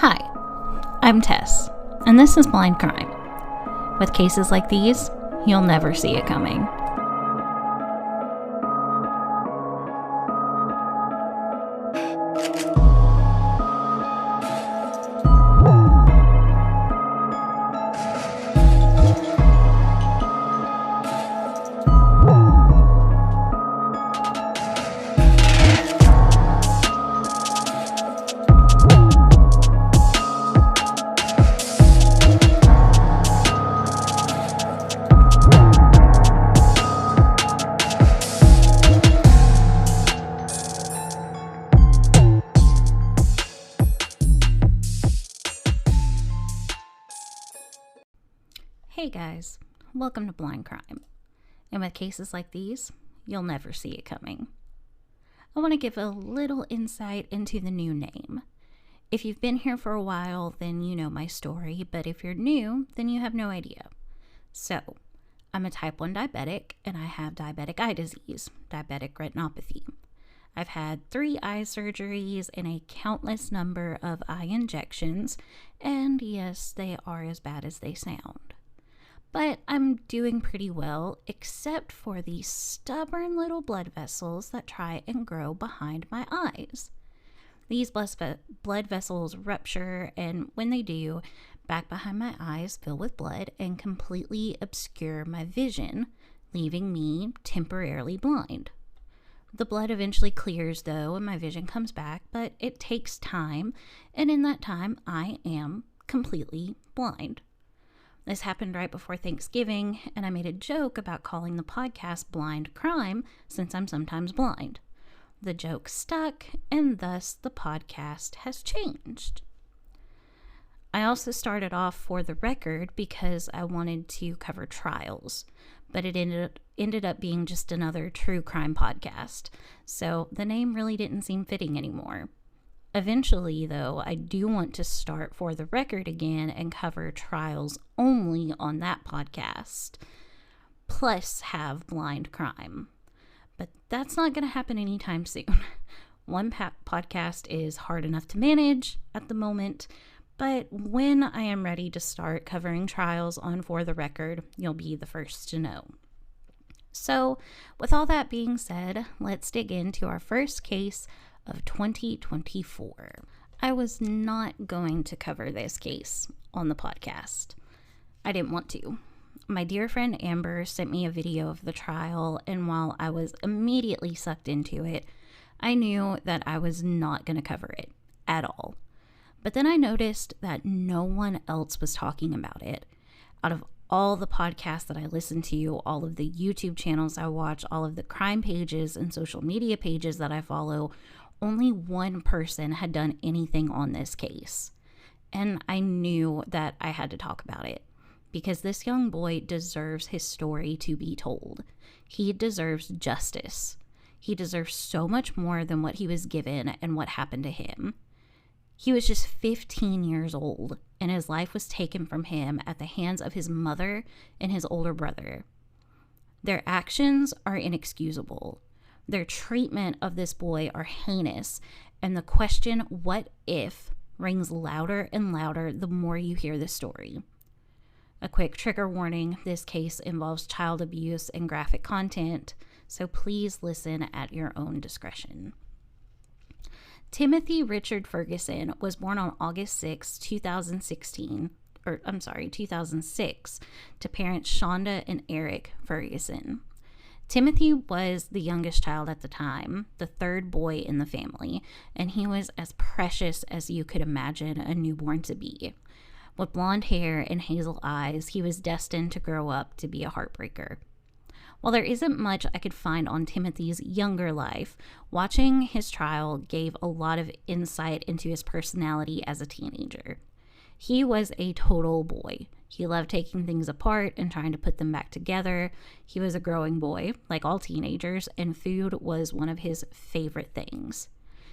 Hi, I'm Tess, and this is Blind Crime. With cases like these, you'll never see it coming. Hey guys, welcome to Blind Crime. And with cases like these, you'll never see it coming. I want to give a little insight into the new name. If you've been here for a while, then you know my story, but if you're new, then you have no idea. So, I'm a type 1 diabetic, and I have diabetic eye disease, diabetic retinopathy. I've had 3 eye surgeries and a countless number of eye injections, and yes, they are as bad as they sound. But I'm doing pretty well, except for these stubborn little blood vessels that try and grow behind my eyes. These blood vessels rupture, and when they do, back behind my eyes fill with blood and completely obscure my vision, leaving me temporarily blind. The blood eventually clears though, and my vision comes back, but it takes time, and in that time, I am completely blind. This happened right before Thanksgiving, and I made a joke about calling the podcast Blind Crime since I'm sometimes blind. The joke stuck, and thus the podcast has changed. I also started off for the record because I wanted to cover trials, but it ended up being just another true crime podcast, so the name really didn't seem fitting anymore. Eventually, though, I do want to start for the record again and cover trials only on that podcast, plus have Blind Crime. But that's not going to happen anytime soon. One podcast is hard enough to manage at the moment, but when I am ready to start covering trials on For the Record, you'll be the first to know. So, with all that being said, let's dig into our first case of 2024. I was not going to cover this case on the podcast. I didn't want to. My dear friend Amber sent me a video of the trial, and while I was immediately sucked into it, I knew that I was not going to cover it at all. But then I noticed that no one else was talking about it. Out of all the podcasts that I listen to, all of the YouTube channels I watch, all of the crime pages and social media pages that I follow, only one person had done anything on this case. And I knew that I had to talk about it because this young boy deserves his story to be told. He deserves justice. He deserves so much more than what he was given and what happened to him. He was just 15 years old, and his life was taken from him at the hands of his mother and his older brother. Their actions are inexcusable. Their treatment of this boy are heinous, and the question, what if, rings louder and louder the more you hear this story. A quick trigger warning, this case involves child abuse and graphic content, so please listen at your own discretion. Timothy Richard Ferguson was born on August 6, 2006, to parents Shanda and Eric Ferguson. Timothy was the youngest child at the time, the third boy in the family, and he was as precious as you could imagine a newborn to be. With blonde hair and hazel eyes, he was destined to grow up to be a heartbreaker. While there isn't much I could find on Timothy's younger life, watching his trial gave a lot of insight into his personality as a teenager. He was a total boy. He loved taking things apart and trying to put them back together. He was a growing boy, like all teenagers, and food was one of his favorite things.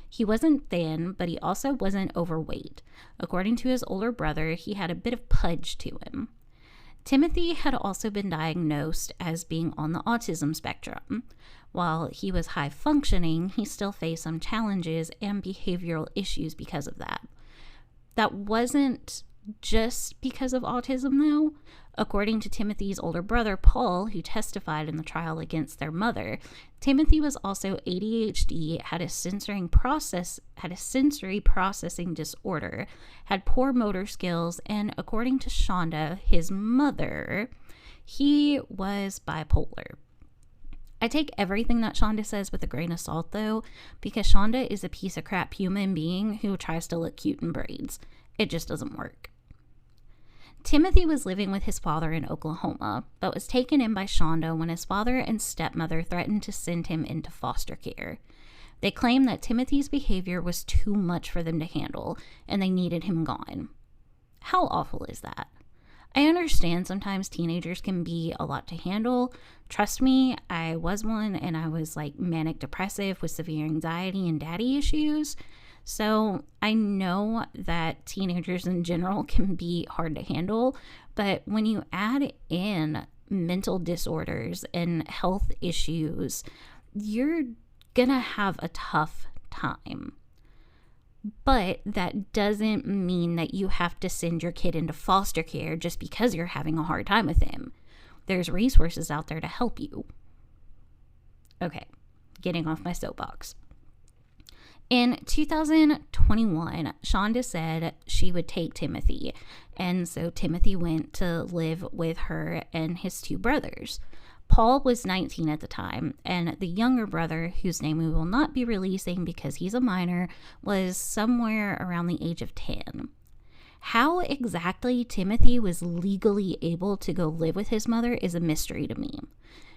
He wasn't thin, but he also wasn't overweight. According to his older brother, he had a bit of pudge to him. Timothy had also been diagnosed as being on the autism spectrum. While he was high functioning, he still faced some challenges and behavioral issues because of that. That wasn't just because of autism, though. According to Timothy's older brother, Paul, who testified in the trial against their mother, Timothy was also ADHD, had a sensory processing disorder, had poor motor skills, and according to Shanda, his mother, he was bipolar. I take everything that Shanda says with a grain of salt, though, because Shanda is a piece of crap human being who tries to look cute in braids. It just doesn't work. Timothy was living with his father in Oklahoma, but was taken in by Shanda when his father and stepmother threatened to send him into foster care. They claimed that Timothy's behavior was too much for them to handle, and they needed him gone. How awful is that? I understand sometimes teenagers can be a lot to handle. Trust me, I was one, and I was like manic depressive with severe anxiety and daddy issues. So I know that teenagers in general can be hard to handle, but when you add in mental disorders and health issues, you're gonna have a tough time. But that doesn't mean that you have to send your kid into foster care just because you're having a hard time with him. There's resources out there to help you. Okay, getting off my soapbox. In 2021, Shanda said she would take Timothy, and so Timothy went to live with her and his two brothers. Paul was 19 at the time, and the younger brother, whose name we will not be releasing because he's a minor, was somewhere around the age of 10. How exactly Timothy was legally able to go live with his mother is a mystery to me.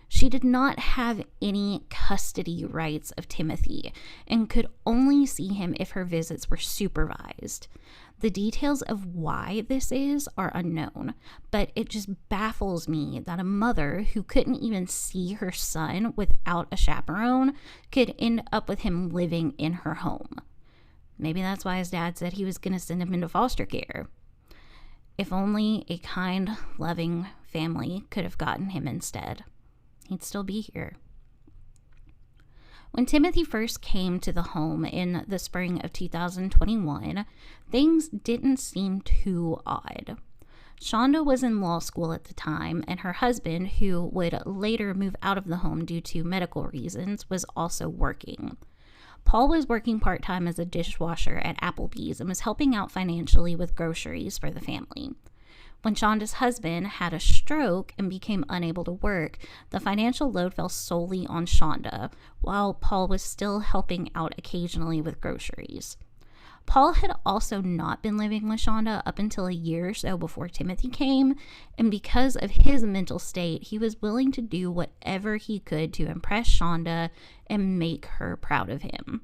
She did not have any custody rights of Timothy and could only see him if her visits were supervised. The details of why this are unknown, but it just baffles me that a mother who couldn't even see her son without a chaperone could end up with him living in her home. Maybe that's why his dad said he was going to send him into foster care. If only a kind, loving family could have gotten him instead. He'd still be here. When Timothy first came to the home in the spring of 2021, things didn't seem too odd. Shanda was in law school at the time, and her husband, who would later move out of the home due to medical reasons, was also working. Paul was working part-time as a dishwasher at Applebee's and was helping out financially with groceries for the family. When Shanda's husband had a stroke and became unable to work, the financial load fell solely on Shanda, while Paul was still helping out occasionally with groceries. Paul had also not been living with Shanda up until a year or so before Timothy came, and because of his mental state, he was willing to do whatever he could to impress Shanda and make her proud of him.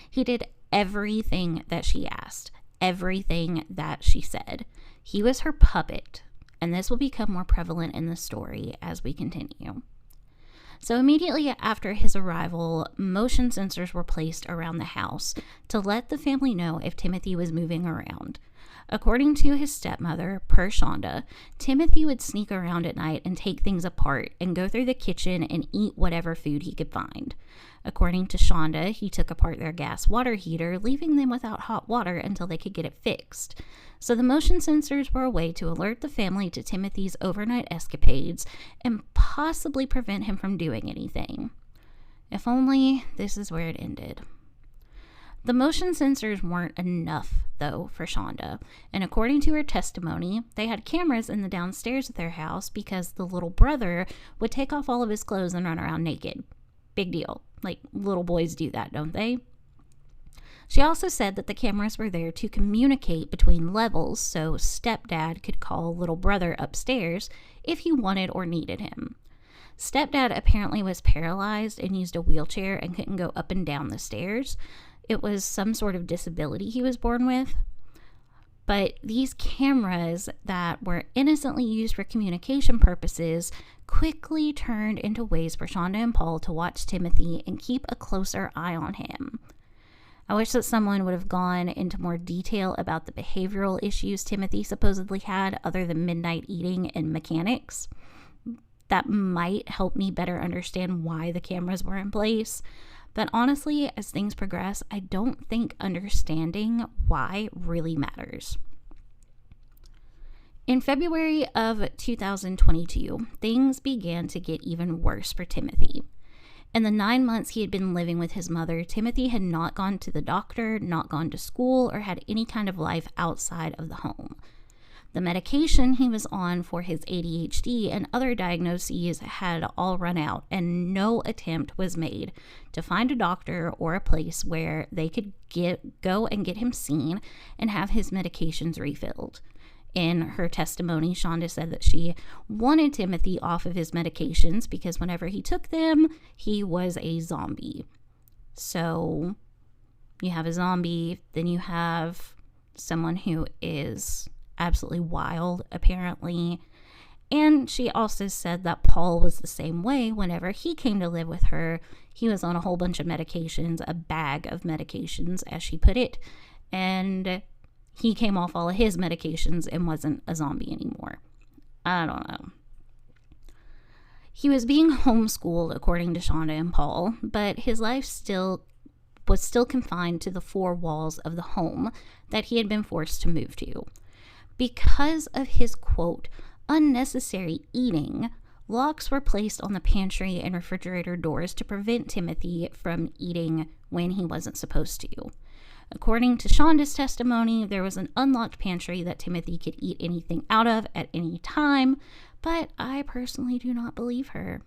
He did everything that she asked, everything that she said. He was her puppet, and this will become more prevalent in the story as we continue. So immediately after his arrival, motion sensors were placed around the house to let the family know if Timothy was moving around. According to his stepmother, per Shanda, Timothy would sneak around at night and take things apart and go through the kitchen and eat whatever food he could find. According to Shanda, he took apart their gas water heater, leaving them without hot water until they could get it fixed. So the motion sensors were a way to alert the family to Timothy's overnight escapades and possibly prevent him from doing anything. If only this is where it ended. The motion sensors weren't enough, though, for Shanda, and according to her testimony, they had cameras in the downstairs of their house because the little brother would take off all of his clothes and run around naked. Big deal. Like, little boys do that, don't they? She also said that the cameras were there to communicate between levels so stepdad could call little brother upstairs if he wanted or needed him. Stepdad apparently was paralyzed and used a wheelchair and couldn't go up and down the stairs. It was some sort of disability he was born with. But these cameras that were innocently used for communication purposes quickly turned into ways for Shanda and Paul to watch Timothy and keep a closer eye on him. I wish that someone would have gone into more detail about the behavioral issues Timothy supposedly had other than midnight eating and mechanics. That might help me better understand why the cameras were in place. But honestly, as things progress, I don't think understanding why really matters. In February of 2022, things began to get even worse for Timothy. In the 9 months he had been living with his mother, Timothy had not gone to the doctor, not gone to school, or had any kind of life outside of the home. The medication he was on for his ADHD and other diagnoses had all run out, and no attempt was made to find a doctor or a place where they could go and get him seen and have his medications refilled. In her testimony, Shanda said that she wanted Timothy off of his medications because whenever he took them, he was a zombie. So you have a zombie, then you have someone who is absolutely wild, apparently. And she also said that Paul was the same way. Whenever he came to live with her, he was on a whole bunch of medications, a bag of medications, as she put it. And he came off all of his medications and wasn't a zombie anymore. I don't know. He was being homeschooled, according to Shanda and Paul, but his life was still confined to the four walls of the home that he had been forced to move to. Because of his, quote, unnecessary eating, locks were placed on the pantry and refrigerator doors to prevent Timothy from eating when he wasn't supposed to. According to Shanda's testimony, there was an unlocked pantry that Timothy could eat anything out of at any time, but I personally do not believe her.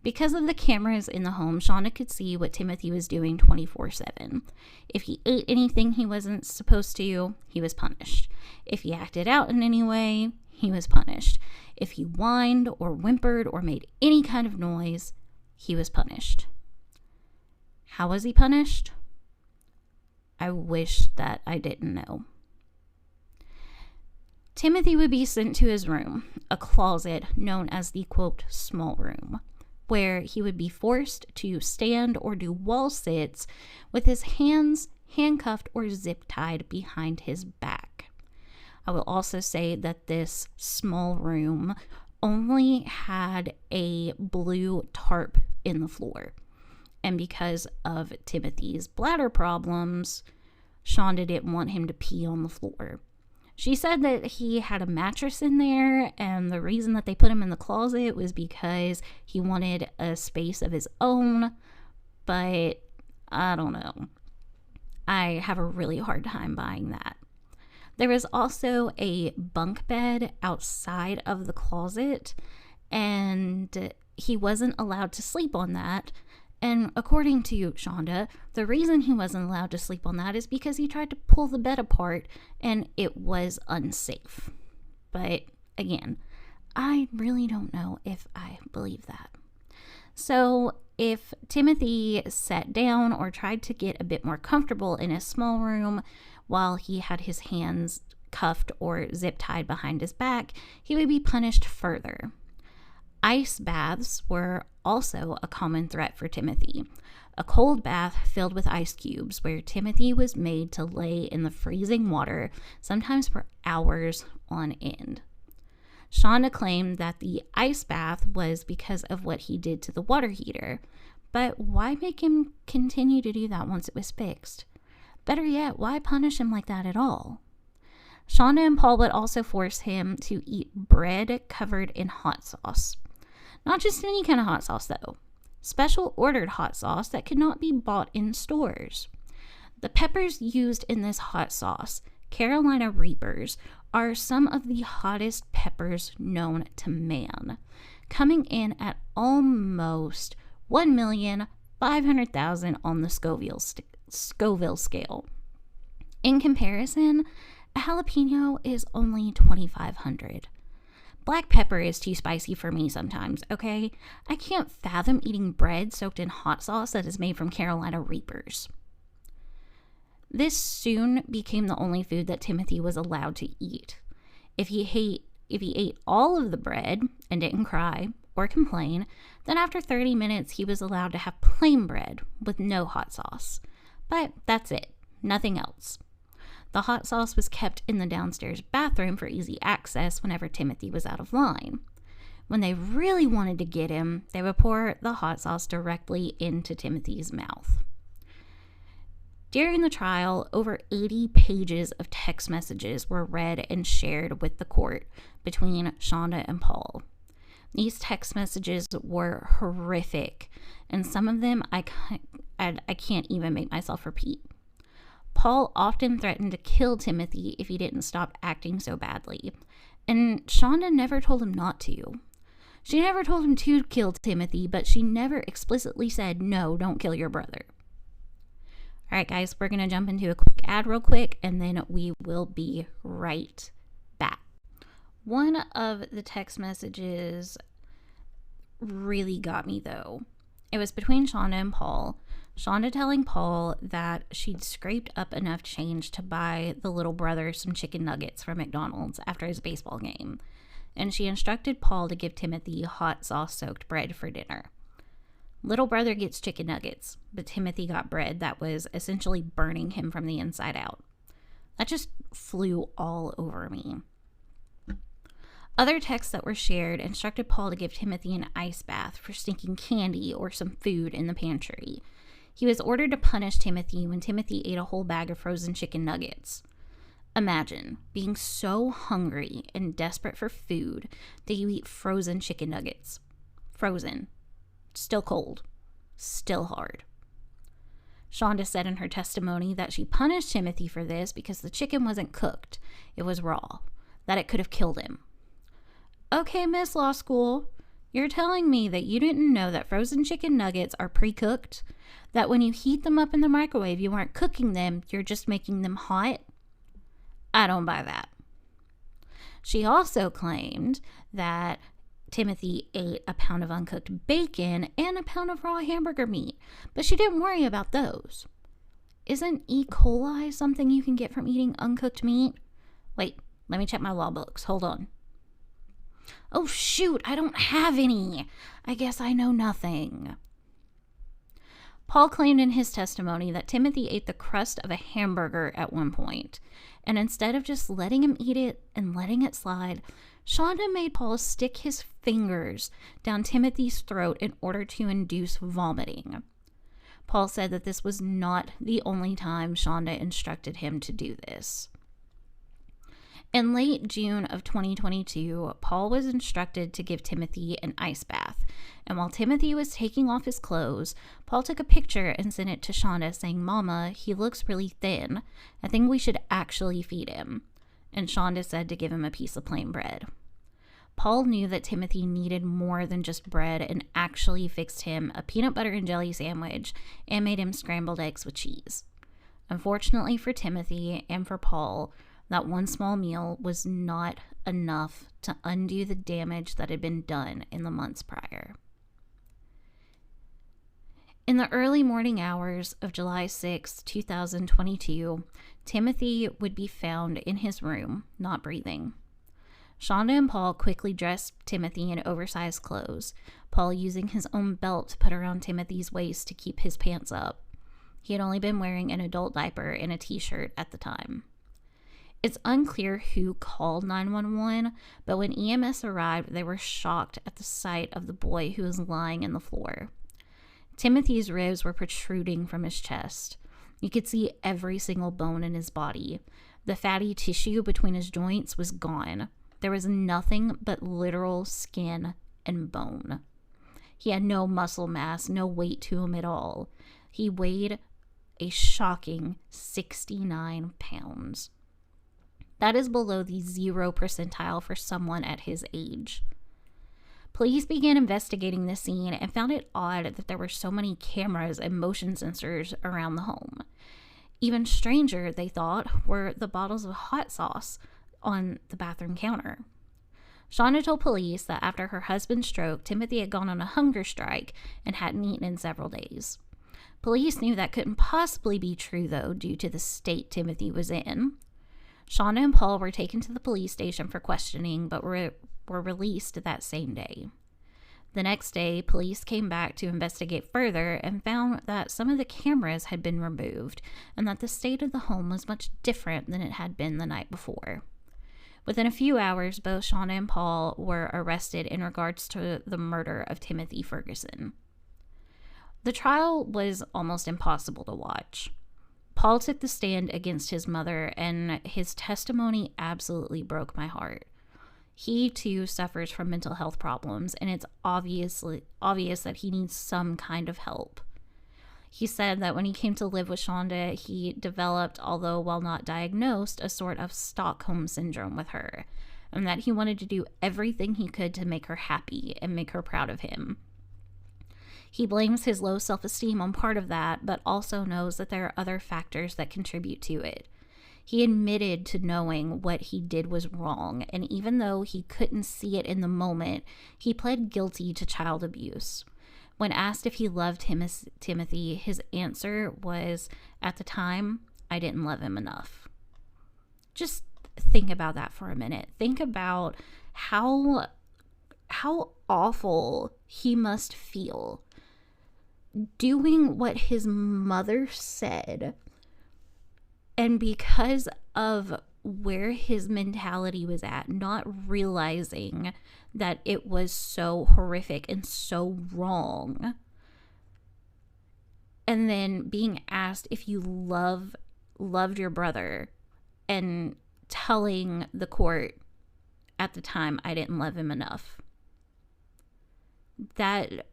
Because of the cameras in the home, Shanda could see what Timothy was doing 24/7. If he ate anything he wasn't supposed to, he was punished. If he acted out in any way, he was punished. If he whined or whimpered or made any kind of noise, he was punished. How was he punished? I wish that I didn't know. Timothy would be sent to his room, a closet known as the, quote, small room, where he would be forced to stand or do wall sits with his hands handcuffed or zip tied behind his back. I will also say that this small room only had a blue tarp in the floor. And because of Timothy's bladder problems, Shanda didn't want him to pee on the floor. She said that he had a mattress in there, and the reason that they put him in the closet was because he wanted a space of his own, but I don't know. I have a really hard time buying that. There was also a bunk bed outside of the closet, and he wasn't allowed to sleep on that. And according to Shanda, the reason he wasn't allowed to sleep on that is because he tried to pull the bed apart and it was unsafe. But again, I really don't know if I believe that. So if Timothy sat down or tried to get a bit more comfortable in his small room while he had his hands cuffed or zip tied behind his back, he would be punished further. Ice baths were also a common threat for Timothy. A cold bath filled with ice cubes where Timothy was made to lay in the freezing water, sometimes for hours on end. Shanda claimed that the ice bath was because of what he did to the water heater, but why make him continue to do that once it was fixed? Better yet, why punish him like that at all? Shanda and Paul would also force him to eat bread covered in hot sauce. Not just any kind of hot sauce, though. Special ordered hot sauce that could not be bought in stores. The peppers used in this hot sauce, Carolina Reapers, are some of the hottest peppers known to man, coming in at almost 1,500,000 on the Scoville scale. In comparison, a jalapeno is only 2,500. Black pepper is too spicy for me sometimes, okay? I can't fathom eating bread soaked in hot sauce that is made from Carolina Reapers. This soon became the only food that Timothy was allowed to eat. If he ate all of the bread and didn't cry or complain, then after 30 minutes he was allowed to have plain bread with no hot sauce. But that's it, nothing else. The hot sauce was kept in the downstairs bathroom for easy access whenever Timothy was out of line. When they really wanted to get him, they would pour the hot sauce directly into Timothy's mouth. During the trial, over 80 pages of text messages were read and shared with the court between Shanda and Paul. These text messages were horrific, and some of them I can't even make myself repeat. Paul often threatened to kill Timothy if he didn't stop acting so badly, and Shanda never told him not to. She never told him to kill Timothy, but she never explicitly said, no, don't kill your brother. All right, guys, we're going to jump into a quick ad real quick, and then we will be right back. One of the text messages really got me, though. It was between Shanda and Paul. Shanda telling Paul that she'd scraped up enough change to buy the little brother some chicken nuggets from McDonald's after his baseball game, and she instructed Paul to give Timothy hot sauce-soaked bread for dinner. Little brother gets chicken nuggets, but Timothy got bread that was essentially burning him from the inside out. That just flew all over me. Other texts that were shared instructed Paul to give Timothy an ice bath for sneaking candy or some food in the pantry. He was ordered to punish Timothy when Timothy ate a whole bag of frozen chicken nuggets. Imagine being so hungry and desperate for food that you eat frozen chicken nuggets. Frozen. Still cold. Still hard. Shanda said in her testimony that she punished Timothy for this because the chicken wasn't cooked. It was raw. That it could have killed him. Okay, Miss Law School, you're telling me that you didn't know that frozen chicken nuggets are pre-cooked? That when you heat them up in the microwave, you aren't cooking them, you're just making them hot? I don't buy that. She also claimed that Timothy ate a pound of uncooked bacon and a pound of raw hamburger meat, but she didn't worry about those. Isn't E. coli something you can get from eating uncooked meat? Wait, let me check my law books. Hold on. Oh shoot, I don't have any. I guess I know nothing. Paul claimed in his testimony that Timothy ate the crust of a hamburger at one point, and instead of just letting him eat it and letting it slide, Shanda made Paul stick his fingers down Timothy's throat in order to induce vomiting. Paul said that this was not the only time Shanda instructed him to do this. In late June of 2022, Paul was instructed to give Timothy an ice bath, and while Timothy was taking off his clothes, Paul took a picture and sent it to Shanda saying, "Mama, he looks really thin. I think we should actually feed him." And Shanda said to give him a piece of plain bread. Paul knew that Timothy needed more than just bread and actually fixed him a peanut butter and jelly sandwich and made him scrambled eggs with cheese. Unfortunately for Timothy and for Paul, that one small meal was not enough to undo the damage that had been done in the months prior. In the early morning hours of July 6, 2022, Timothy would be found in his room, not breathing. Shanda and Paul quickly dressed Timothy in oversized clothes, Paul using his own belt to put around Timothy's waist to keep his pants up. He had only been wearing an adult diaper and a t-shirt at the time. It's unclear who called 911, but when EMS arrived, they were shocked at the sight of the boy who was lying in the floor. Timothy's ribs were protruding from his chest. You could see every single bone in his body. The fatty tissue between his joints was gone. There was nothing but literal skin and bone. He had no muscle mass, no weight to him at all. He weighed a shocking 69 pounds. That is below the 0 percentile for someone at his age. Police began investigating the scene and found it odd that there were so many cameras and motion sensors around the home. Even stranger, they thought, were the bottles of hot sauce on the bathroom counter. Shanda told police that after her husband's stroke, Timothy had gone on a hunger strike and hadn't eaten in several days. Police knew that couldn't possibly be true, though, due to the state Timothy was in. Shanda and Paul were taken to the police station for questioning, but were released that same day. The next day, police came back to investigate further and found that some of the cameras had been removed and that the state of the home was much different than it had been the night before. Within a few hours, both Shanda and Paul were arrested in regards to the murder of Timothy Ferguson. The trial was almost impossible to watch. Paul took the stand against his mother, and his testimony absolutely broke my heart. He, too, suffers from mental health problems, and it's obvious that he needs some kind of help. He said that when he came to live with Shanda, he developed, although while not diagnosed, a sort of Stockholm syndrome with her, and that he wanted to do everything he could to make her happy and make her proud of him. He blames his low self-esteem on part of that, but also knows that there are other factors that contribute to it. He admitted to knowing what he did was wrong, and even though he couldn't see it in the moment, he pled guilty to child abuse. When asked if he loved Timothy, his answer was, at the time, I didn't love him enough. Just think about that for a minute. Think about how awful he must feel doing what his mother said, and because of where his mentality was at, not realizing that it was so horrific and so wrong, and then being asked if you loved your brother and telling the court at the time, I didn't love him enough. That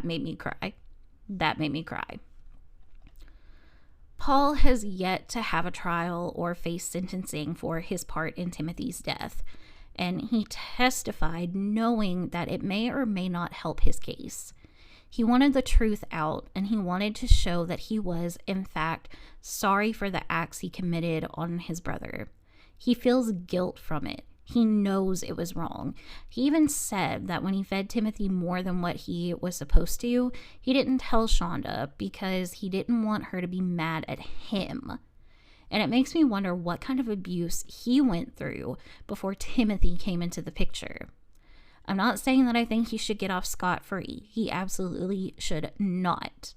made me cry. That made me cry. Paul has yet to have a trial or face sentencing for his part in Timothy's death, and he testified knowing that it may or may not help his case. He wanted the truth out, and he wanted to show that he was, in fact, sorry for the acts he committed on his brother. He feels guilt from it. He knows it was wrong. He even said that when he fed Timothy more than what he was supposed to, he didn't tell Shanda because he didn't want her to be mad at him. And it makes me wonder what kind of abuse he went through before Timothy came into the picture. I'm not saying that I think he should get off scot-free. He absolutely should not.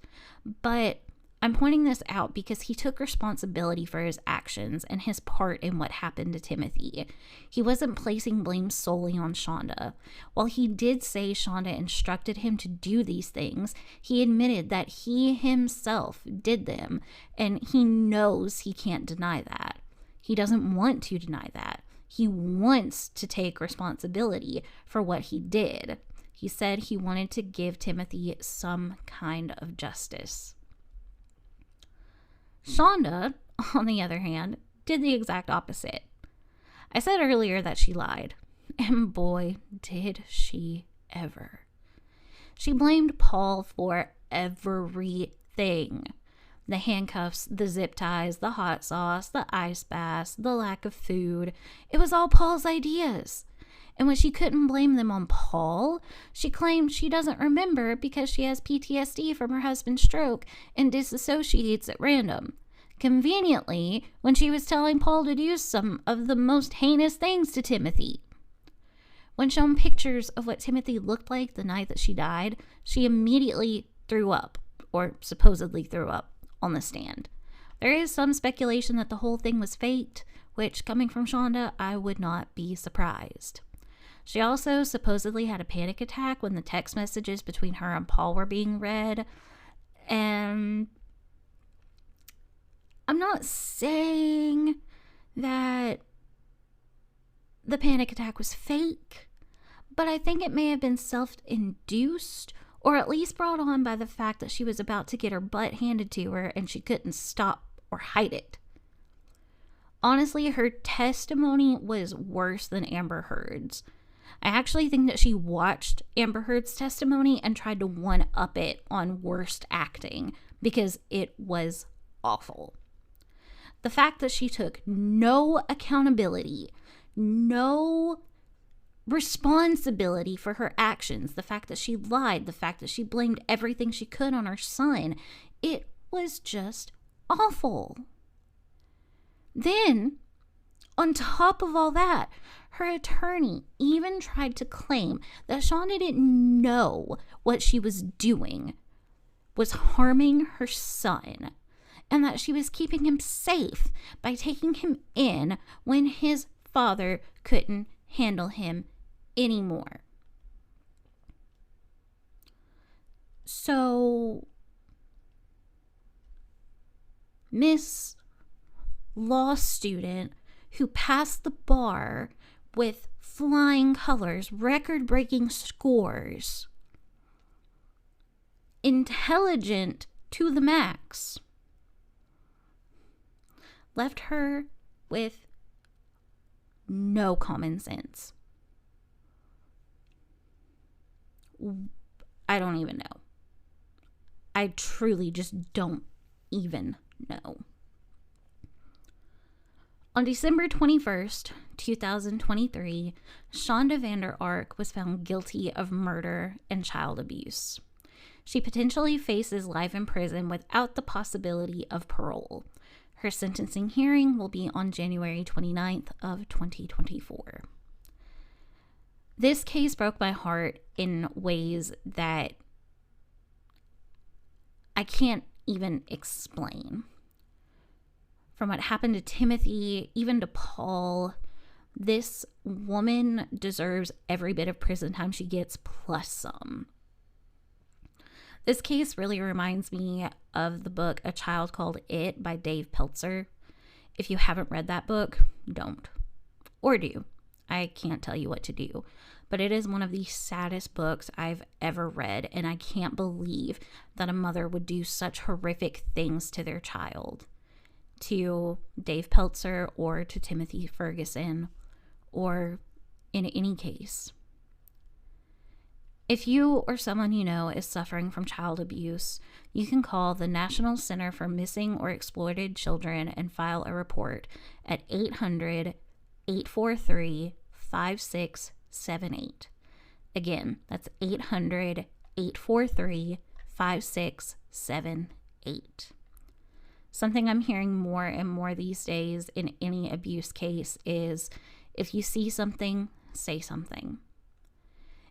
But I'm pointing this out because he took responsibility for his actions and his part in what happened to Timothy. He wasn't placing blame solely on Shanda. While he did say Shanda instructed him to do these things, he admitted that he himself did them, and he knows he can't deny that. He doesn't want to deny that. He wants to take responsibility for what he did. He said he wanted to give Timothy some kind of justice. Shanda, on the other hand, did the exact opposite. I said earlier that she lied, and boy, did she ever. She blamed Paul for everything. The handcuffs, the zip ties, the hot sauce, the ice baths, the lack of food. It was all Paul's ideas. And when she couldn't blame them on Paul, she claimed she doesn't remember because she has PTSD from her husband's stroke and disassociates at random. Conveniently, when she was telling Paul to do some of the most heinous things to Timothy. When shown pictures of what Timothy looked like the night that she died, she immediately threw up, or supposedly threw up, on the stand. There is some speculation that the whole thing was faked, which, coming from Shanda, I would not be surprised. She also supposedly had a panic attack when the text messages between her and Paul were being read. And I'm not saying that the panic attack was fake, but I think it may have been self-induced, or at least brought on by the fact that she was about to get her butt handed to her and she couldn't stop or hide it. Honestly, her testimony was worse than Amber Heard's. I actually think that she watched Amber Heard's testimony and tried to one-up it on worst acting because it was awful. The fact that she took no accountability, no responsibility for her actions, the fact that she lied, the fact that she blamed everything she could on her son, it was just awful. Then, on top of all that, her attorney even tried to claim that Shanda didn't know what she was doing was harming her son, and that she was keeping him safe by taking him in when his father couldn't handle him anymore. So, Miss Law student who passed the bar with flying colors, record-breaking scores, intelligent to the max, left her with no common sense. I don't even know. I truly just don't even know. On December 21st, 2023, Shanda Vander Ark was found guilty of murder and child abuse. She potentially faces life in prison without the possibility of parole. Her sentencing hearing will be on January 29th of 2024. This case broke my heart in ways that I can't even explain. From what happened to Timothy, even to Paul, this woman deserves every bit of prison time she gets, plus some. This case really reminds me of the book A Child Called It by Dave Peltzer. If you haven't read that book, don't. Or do. I can't tell you what to do. But it is one of the saddest books I've ever read, and I can't believe that a mother would do such horrific things to their child. To Dave Peltzer or to Timothy Ferguson, or in any case. If you or someone you know is suffering from child abuse, you can call the National Center for Missing or Exploited Children and file a report at 800-843-5678. Again, that's 800-843-5678. Something I'm hearing more and more these days in any abuse case is, if you see something, say something.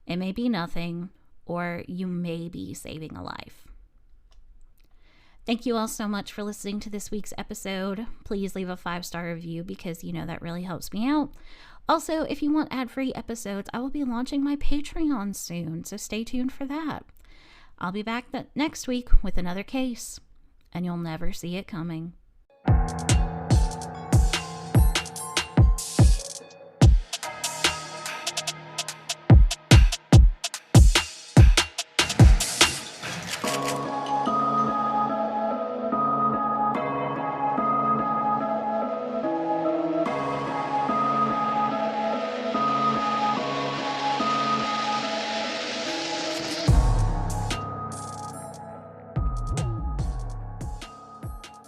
It may be nothing, or you may be saving a life. Thank you all so much for listening to this week's episode. Please leave a 5-star review because you know that really helps me out. Also, if you want ad-free episodes, I will be launching my Patreon soon, so stay tuned for that. I'll be back next week with another case, and you'll never see it coming.